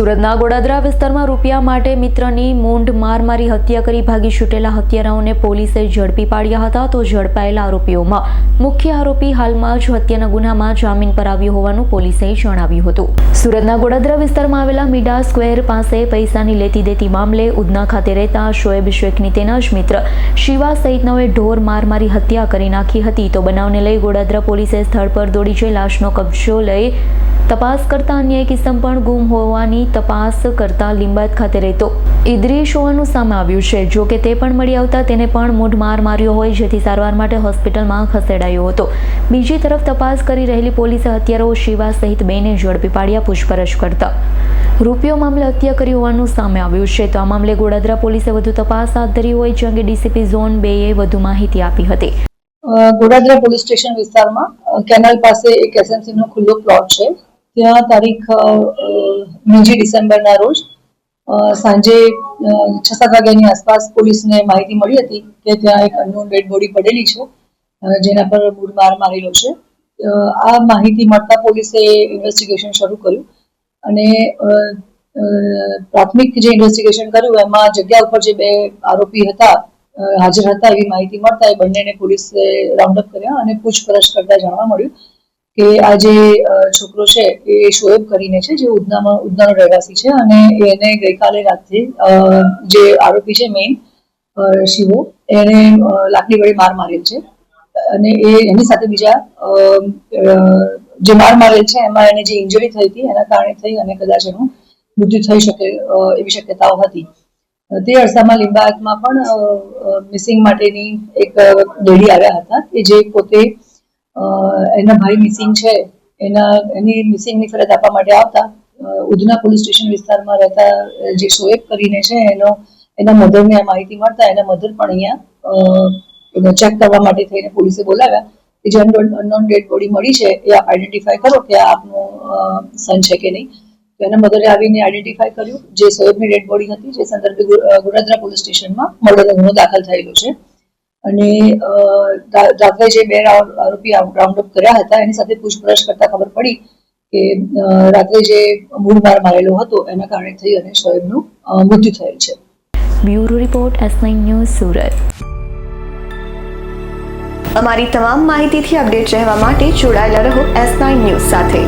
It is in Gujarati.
સુરતના ગોડાદરા વિસ્તારમાં રૂપિયા માટે મિત્રની મૂંઢ માર મારી હત્યા કરી ભાગી છૂટેલા હત્યારાઓને પોલીસે ઝડપી પાડ્યા હતા. તો ઝડપાયેલા આરોપીઓમાં મુખ્ય આરોપી હાલમાં જ હત્યાના ગુનામાં જામીન પર આવ્યો હોવાનું પોલીસે જણાવ્યું હતું. સુરતના ગોડાદરા વિસ્તારમાં આવેલા મીડા સ્ક્વેર પાસે પૈસાની લેતી દેતી મામલે ઉધના ખાતે રહેતા શોએબ શેખની તેના જ મિત્ર શિવા સહિતનાઓએ ઢોર માર મારી હત્યા કરી નાખી હતી. તો બનાવને લઈ ગોડાદરા પોલીસે સ્થળ પર દોડી જઈ લાશનો કબજો લઈ તપાસ કરતા અન્ય એક ઇસમ પણ ગુમ હોવાની તપાસ કરતા લીંબાયત ખાતે રહેતો ઇદ્રીશ હોવાનું સામે આવ્યું છે. જો કે તે પણ મળી આવતા તેને પણ મૂઢ માર માર્યો હોય, જેથી સારવાર માટે હોસ્પિટલમાં ખસેડાયો હતો. બીજી તરફ તપાસ કરી રહેલી પોલીસે હત્યારાઓ શિવા સહિત બેને ઝડપી પાડ્યા. પૂછપરછ કરતા રૂપિયો મામલે હત્યા કરી હોવાનું સામે આવ્યું છે. તો આ મામલે ગોડાદરા પોલીસે વધુ તપાસ હાથ ધરી હોય, જે અંગે ડીસીપી ઝોન 2 એ વધુ માહિતી આપી હતી. ગોડાદરા પોલીસ સ્ટેશન વિસ્તારમાં કેનાલ પાસે એક એસએમસી નો ખુલ્લો પ્લોટ છે. ત્યાં તારીખ 2 ડિસેમ્બરના રોજ સાંજે 6-7 વાગ્યાની આસપાસ પોલીસને માહિતી મળી હતી કે ત્યાં એક અનનોન ડેડ બોડી પડેલી છે, જેના પર મૂઢ માર મારેલો છે. આ માહિતી મળતા પોલીસે ઇન્વેસ્ટિગેશન શરૂ કર્યું અને પ્રાથમિક જે ઇન્વેસ્ટિગેશન કર્યું એમાં જગ્યા ઉપર જે 2 આરોપી હતા હાજર હતા એવી માહિતી મળતા એ બંનેને પોલીસે રાઉન્ડ અપ કર્યા અને પૂછપરછ કરતા જાણવા મળ્યું કે આ જે છોકરો છે એ શોએબ કરીને છે, જે ઉધનાનો રહેવાસી છે અને એને ગઈકાલે રાત્રે જે આરોપી છે મેઇન શિવો એને લાકડી વડે માર મારેલ છે અને એની સાથે બીજા જે માર મારેલ છે એમાં એને જે ઇન્જરી થઈ હતી એના કારણે થઈ અને કદાચ એનું મૃત્યુ થઈ શકે એવી શક્યતાઓ હતી. તે અરસામાં લીંબાયતમાં પણ મિસિંગ માટેની એક લેડી આવ્યા હતા કે જે પોતે એના ભાઈ મિસિંગ છે એની મિસિંગની ફરિયાદ આપવા માટે આવતા ઉધના પોલીસ સ્ટેશન વિસ્તારમાં રહેતા જે શોએબ કરીને છે એના મધરને આ માહિતી મળતા એના મધર પણ અહીંયા ચેક કરવા માટે થઈને પોલીસે બોલાવ્યા કે જે અનનોન ડેડ બોડી મળી છે એ આપ આઈડેન્ટિફાય કરો કે આ આપનું સન છે કે નહીં. તો એના મધરે આવીને આઈડેન્ટિફાય કર્યું જે શોએબની ડેડ બોડી હતી, જે સંદર્ભે ગોડાદરા પોલીસ સ્ટેશનમાં મર્ડરનો ગુનો દાખલ થયેલો છે. અને રાત્રે જે 2 આરોપી રાઉન્ડ અપ કર્યા હતા એની સાથે પૂછપરછ કરતા ખબર પડી કે રાત્રે જે મૂઢ માર મારેલો હતો એના કારણે થઈ અને શોએબનું મૃત્યુ થયેલ છે. Bureau report S9 news Surat. અમારી તમામ માહિતીથી અપડેટ રહેવા માટે જોડાયેલા રહો S9 ન્યૂઝ સાથે.